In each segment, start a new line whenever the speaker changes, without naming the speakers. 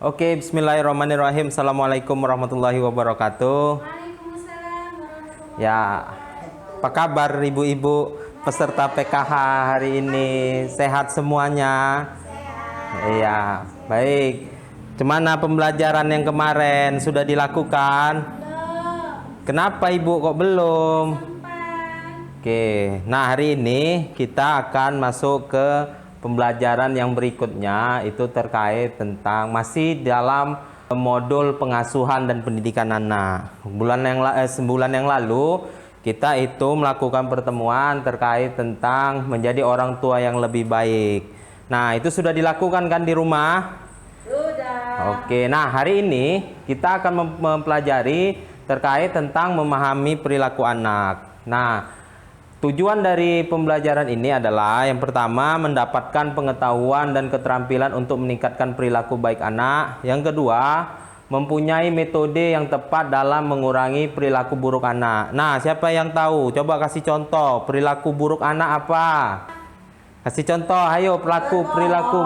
Oke, bismillahirrahmanirrahim. Assalamualaikum warahmatullahi wabarakatuh.
Waalaikumsalam warahmatullahi
Ya,
wabarakatuh.
apa kabar ibu-ibu peserta PKH hari ini? Sehat semuanya?
Sehat.
Iya, baik. Gimana pembelajaran yang kemarin? Sudah dilakukan?
Belum.
Kenapa ibu kok belum?
Sempat.
Oke, nah hari ini kita akan masuk ke pembelajaran yang berikutnya, itu terkait tentang masih dalam modul pengasuhan dan pendidikan anak. Sebulan yang lalu kita itu melakukan pertemuan terkait tentang menjadi orang tua yang lebih baik. Nah, itu sudah dilakukan kan di rumah?
Sudah.
Oke, nah hari ini kita akan mempelajari terkait tentang memahami perilaku anak. Nah, tujuan dari pembelajaran ini adalah yang pertama mendapatkan pengetahuan dan keterampilan untuk meningkatkan perilaku baik anak. Yang kedua, mempunyai metode yang tepat dalam mengurangi perilaku buruk anak. Nah, siapa yang tahu? Coba kasih contoh perilaku buruk anak apa? Kasih contoh, ayo perilaku.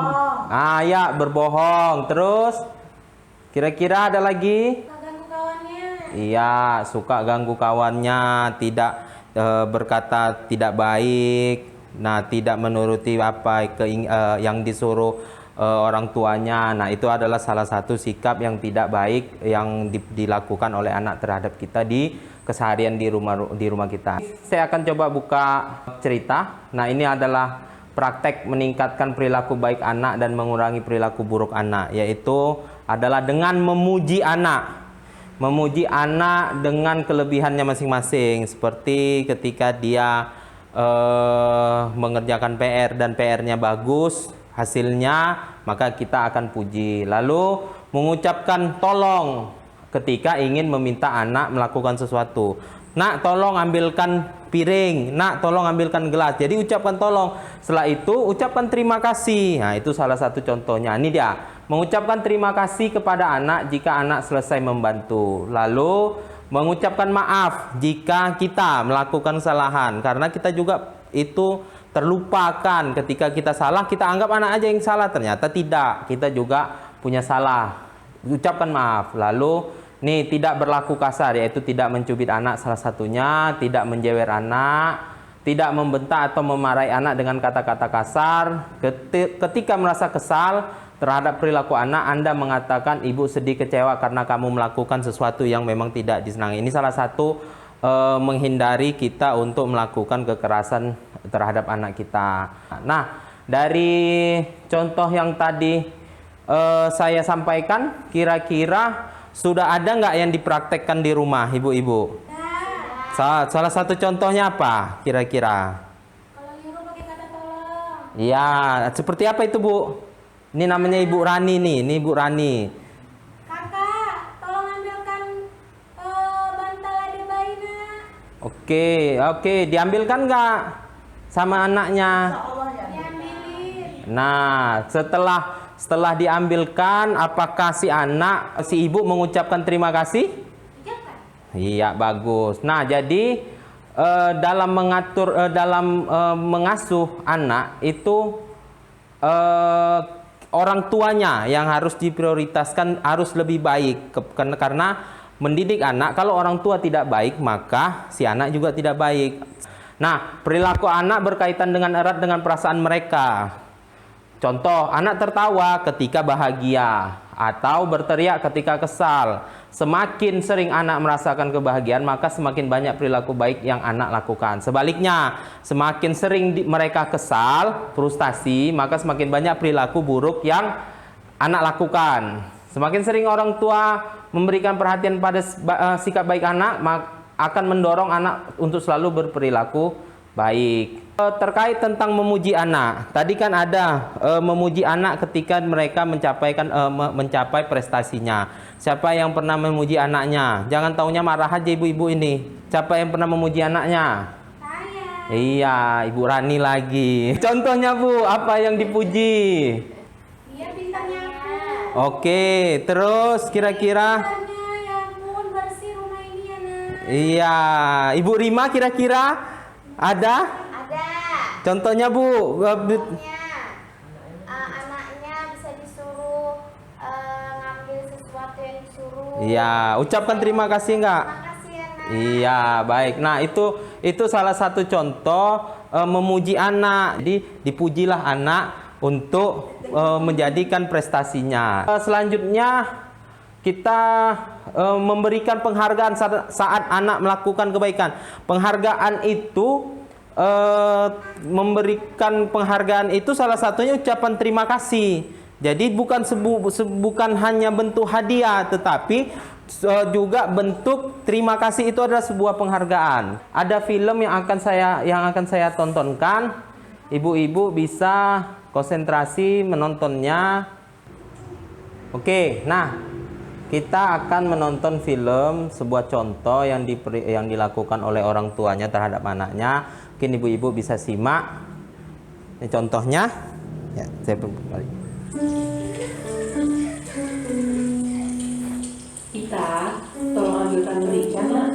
Ah, ya, berbohong. Terus kira-kira ada lagi?
Tak ganggu kawannya.
Iya, suka ganggu kawannya, tidak berkata tidak baik, nah tidak menuruti apa yang disuruh orang tuanya. Nah, itu adalah salah satu sikap yang tidak baik yang dilakukan oleh anak terhadap kita di keseharian di rumah kita. Saya akan coba buka cerita. Nah, ini adalah praktek meningkatkan perilaku baik anak dan mengurangi perilaku buruk anak, yaitu adalah dengan memuji anak. Memuji anak dengan kelebihannya masing-masing, seperti ketika dia mengerjakan PR dan PR-nya bagus hasilnya, maka kita akan puji. Lalu mengucapkan tolong ketika ingin meminta anak melakukan sesuatu. Nak, tolong ambilkan piring. Nak, tolong ambilkan gelas. Jadi ucapkan tolong. Setelah itu ucapkan terima kasih. Nah, itu salah satu contohnya. Ini dia, mengucapkan terima kasih kepada anak jika anak selesai membantu. Lalu mengucapkan maaf jika kita melakukan kesalahan, karena kita juga itu terlupakan ketika kita salah, kita anggap anak aja yang salah, ternyata tidak, kita juga punya salah. Ucapkan maaf. Lalu nih, tidak berlaku kasar, yaitu tidak mencubit anak salah satunya, tidak menjewer anak, tidak membentak atau memarahi anak dengan kata-kata kasar. Ketika merasa kesal terhadap perilaku anak, Anda mengatakan ibu sedih kecewa karena kamu melakukan sesuatu yang memang tidak disenangi. Ini salah satu menghindari kita untuk melakukan kekerasan terhadap anak kita. Nah, dari contoh yang tadi saya sampaikan, kira-kira sudah ada nggak yang dipraktekkan di rumah, ibu-ibu? Salah satu contohnya apa kira-kira?
Kalau nyuruh pakai kata tolong.
Ya, seperti apa itu, Bu? Ini namanya Ibu Rani nih, ini Ibu Rani.
Kakak, tolong ambilkan bantal adik bayi, nak.
Oke, diambilkan nggak sama anaknya?
Diambilin.
Nah, setelah diambilkan, apakah si ibu mengucapkan terima kasih?
Ucapkan.
Iya, bagus. Nah, jadi dalam mengasuh anak itu orang tuanya yang harus diprioritaskan, harus lebih baik, karena mendidik anak, kalau orang tua tidak baik, maka si anak juga tidak baik. Nah, perilaku anak berkaitan dengan erat dengan perasaan mereka. Contoh, anak tertawa ketika bahagia atau berteriak ketika kesal. Semakin sering anak merasakan kebahagiaan, maka semakin banyak perilaku baik yang anak lakukan. Sebaliknya, semakin sering mereka kesal, frustasi, maka semakin banyak perilaku buruk yang anak lakukan. Semakin sering orang tua memberikan perhatian pada sikap baik anak, akan mendorong anak untuk selalu berperilaku baik. Terkait tentang memuji anak, tadi kan ada memuji anak ketika mereka mencapai prestasinya. Siapa yang pernah memuji anaknya? Jangan taunya marah aja ibu-ibu ini. Siapa yang pernah memuji anaknya?
Saya.
Iya, Ibu Rani lagi. Contohnya, Bu, apa yang dipuji?
Dia bisa nyapu.
Oke, terus kira-kira?
Pintarnya, ya ampun, bersih rumah ini ya, nak.
Iya, Ibu Rima kira-kira ada?
Ada.
Contohnya, Bu.
Contohnya, anaknya bisa disuruh sesuatu yang disuruh.
Iya, ucapkan terima kasih enggak?
Terima kasih ya nak.
Iya, baik. Nah, itu salah satu contoh memuji anak. Jadi dipujilah anak untuk menjadikan prestasinya. Selanjutnya kita memberikan penghargaan saat anak melakukan kebaikan. Penghargaan itu memberikan penghargaan itu salah satunya ucapan terima kasih. Jadi bukan hanya bentuk hadiah, tetapi juga bentuk terima kasih itu adalah sebuah penghargaan. Ada film yang akan saya tontonkan. Ibu-ibu bisa konsentrasi menontonnya. Oke, nah kita akan menonton film sebuah contoh yang dilakukan oleh orang tuanya terhadap anaknya. Mungkin ibu-ibu bisa simak. Ini contohnya. Ya, saya kembali.
Ita, tolong ambilkan merica, nak.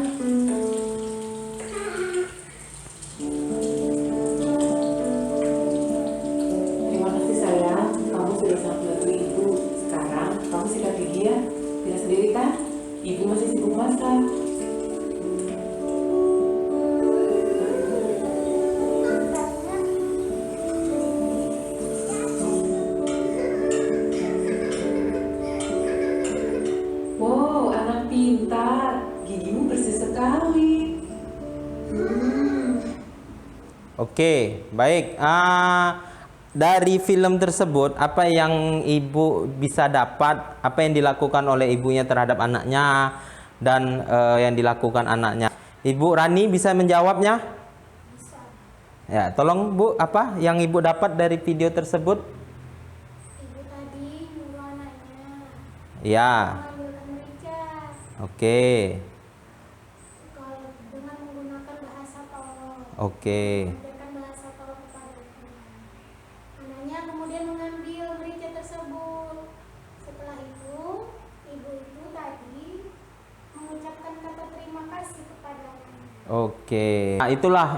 Terima kasih sayang, kamu sudah sangat membantu ibu. Sekarang kamu sikat gigi ya. Tidak sendiri kan? Ibu masih sibuk masak. Wow, anak pintar. Gigimu bersih sekali.
Oke, baik. Dari film tersebut, apa yang ibu bisa dapat, apa yang dilakukan oleh ibunya terhadap anaknya, dan yang dilakukan anaknya. Ibu Rani bisa menjawabnya?
Bisa.
Ya, tolong Bu, apa yang ibu dapat dari video tersebut?
Ibu tadi nyuruh anaknya
Ya,
mengambilkan merica.
oke,
Kalau dengan menggunakan bahasa tolong.
oke.
Mengajarkan bahasa tolong kepada anaknya. Anaknya kemudian mengambil merica tersebut. Setelah itu, ibu itu tadi mengucapkan kata terima kasih kepada anaknya.
Oke. Nah,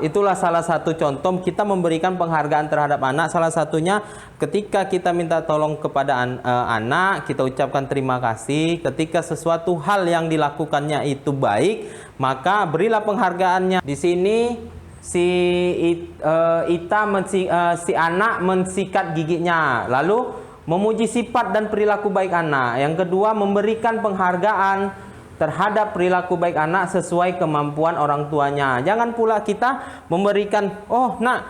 itulah salah satu contoh kita memberikan penghargaan terhadap anak. Salah satunya ketika kita minta tolong kepada anak, kita ucapkan terima kasih. Ketika sesuatu hal yang dilakukannya itu baik, maka berilah penghargaannya. Di sini si anak mensikat giginya, lalu memuji sifat dan perilaku baik anak. Yang kedua, memberikan penghargaan terhadap perilaku baik anak sesuai kemampuan orang tuanya. Jangan pula kita memberikan, oh nak,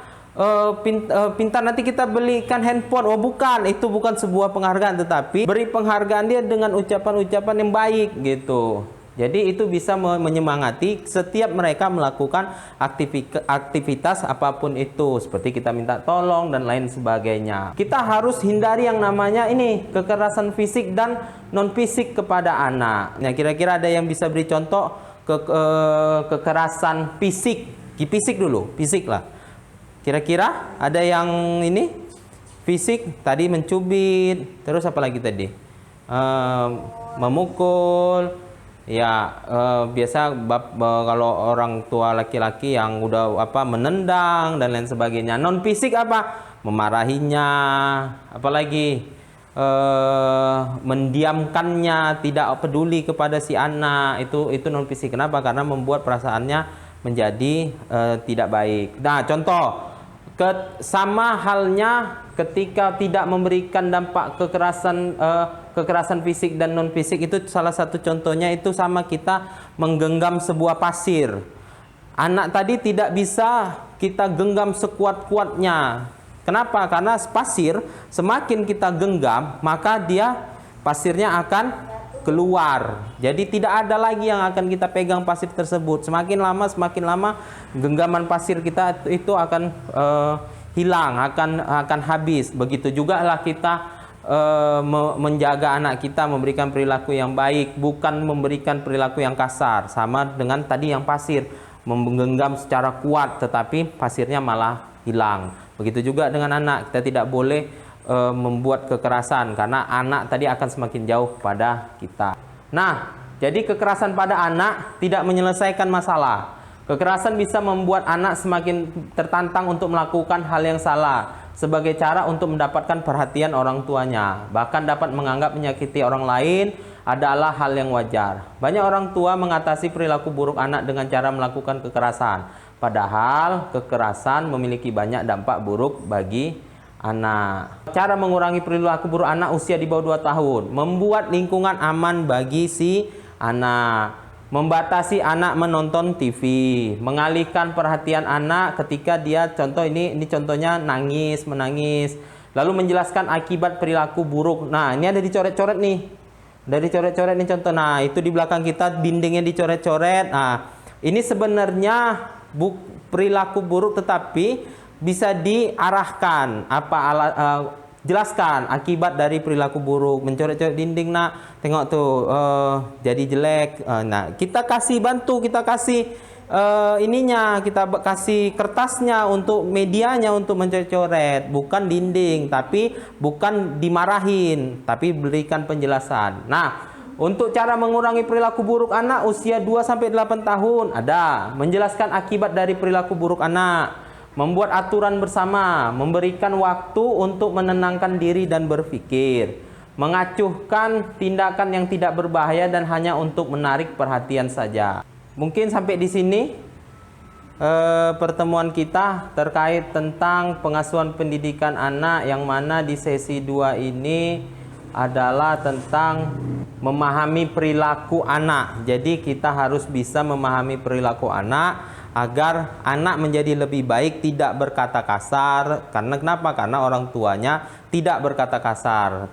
pintar nanti kita belikan handphone. Oh bukan, itu bukan sebuah penghargaan, tetapi beri penghargaan dia dengan ucapan-ucapan yang baik gitu. Jadi itu bisa menyemangati setiap mereka melakukan aktivitas apapun itu, seperti kita minta tolong dan lain sebagainya. Kita harus hindari yang namanya ini kekerasan fisik dan non fisik kepada anak. Nah, kira-kira ada yang bisa beri contoh kekerasan fisik? Fisik dulu, fisik lah. Kira-kira ada yang ini fisik tadi mencubit, terus apa lagi tadi? Memukul. Ya, biasa kalau orang tua laki-laki yang udah menendang dan lain sebagainya. Non fisik apa? Memarahinya, apalagi mendiamkannya, tidak peduli kepada si anak. Itu non fisik. Kenapa? Karena membuat perasaannya menjadi tidak baik. Nah, contoh sama halnya ketika tidak memberikan dampak kekerasan fisik dan non fisik, itu salah satu contohnya itu sama kita menggenggam sebuah pasir. Anak tadi tidak bisa kita genggam sekuat-kuatnya. Kenapa? Karena pasir semakin kita genggam, maka pasirnya akan keluar. Jadi tidak ada lagi yang akan kita pegang pasir tersebut. Semakin lama genggaman pasir kita itu akan hilang, akan habis. Begitu juga lah kita menjaga anak kita, memberikan perilaku yang baik, bukan memberikan perilaku yang kasar. Sama dengan tadi yang pasir, menggenggam secara kuat tetapi pasirnya malah hilang. Begitu juga dengan anak, kita tidak boleh membuat kekerasan karena anak tadi akan semakin jauh pada kita. Nah, jadi kekerasan pada anak tidak menyelesaikan masalah. Kekerasan bisa membuat anak semakin tertantang untuk melakukan hal yang salah sebagai cara untuk mendapatkan perhatian orang tuanya. Bahkan dapat menganggap menyakiti orang lain adalah hal yang wajar. Banyak orang tua mengatasi perilaku buruk anak dengan cara melakukan kekerasan. Padahal kekerasan memiliki banyak dampak buruk bagi anak. Cara mengurangi perilaku buruk anak usia di bawah 2 tahun. Membuat lingkungan aman bagi si anak. Membatasi anak menonton TV, mengalihkan perhatian anak ketika dia ini contohnya menangis, lalu menjelaskan akibat perilaku buruk. Nah, ini ada dicoret-coret nih. Dari coret-coret nih contoh. Nah, itu di belakang kita dindingnya dicoret-coret. Nah, ini sebenarnya perilaku buruk tetapi bisa diarahkan jelaskan akibat dari perilaku buruk. Mencoret-coret dinding, nak, tengok tuh jadi jelek. Nah, kita kasih bantu, kita kasih kita kasih kertasnya untuk medianya untuk mencoret-coret, bukan dinding, tapi bukan dimarahin, tapi berikan penjelasan. Nah, untuk cara mengurangi perilaku buruk anak usia 2 sampai 8 tahun ada menjelaskan akibat dari perilaku buruk anak. Membuat aturan bersama, memberikan waktu untuk menenangkan diri dan berpikir, mengacuhkan tindakan yang tidak berbahaya dan hanya untuk menarik perhatian saja. Mungkin sampai di sini pertemuan kita terkait tentang pengasuhan pendidikan anak, yang mana di sesi 2 ini adalah tentang memahami perilaku anak. Jadi kita harus bisa memahami perilaku anak agar anak menjadi lebih baik, tidak berkata kasar. Karena kenapa? Karena orang tuanya tidak berkata kasar.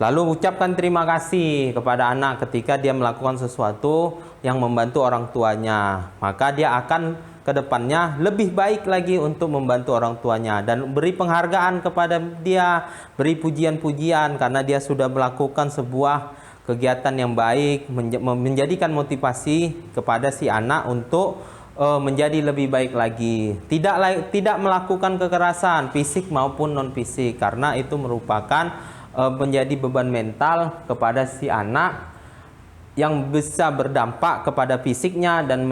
Lalu ucapkan terima kasih kepada anak ketika dia melakukan sesuatu yang membantu orang tuanya. Maka dia akan ke depannya lebih baik lagi untuk membantu orang tuanya. Dan beri penghargaan kepada dia, beri pujian-pujian karena dia sudah melakukan sebuah kegiatan yang baik, menjadikan motivasi kepada si anak untuk menjadi lebih baik lagi. Tidak melakukan kekerasan fisik maupun non fisik, karena itu merupakan menjadi beban mental kepada si anak yang bisa berdampak kepada fisiknya dan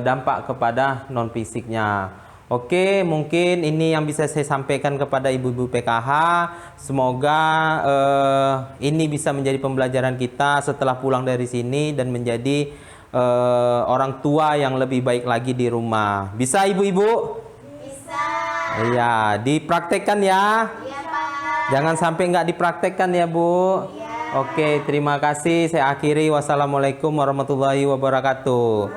dampak kepada non fisiknya. Oke, mungkin ini yang bisa saya sampaikan kepada ibu-ibu PKH. Semoga ini bisa menjadi pembelajaran kita setelah pulang dari sini dan menjadi orang tua yang lebih baik lagi di rumah. Bisa ibu-ibu?
Bisa.
Iya, dipraktekkan ya.
Iya, Pak.
Jangan sampai nggak dipraktekkan ya, Bu.
Iya.
Oke, terima kasih. Saya akhiri. Wassalamualaikum warahmatullahi wabarakatuh.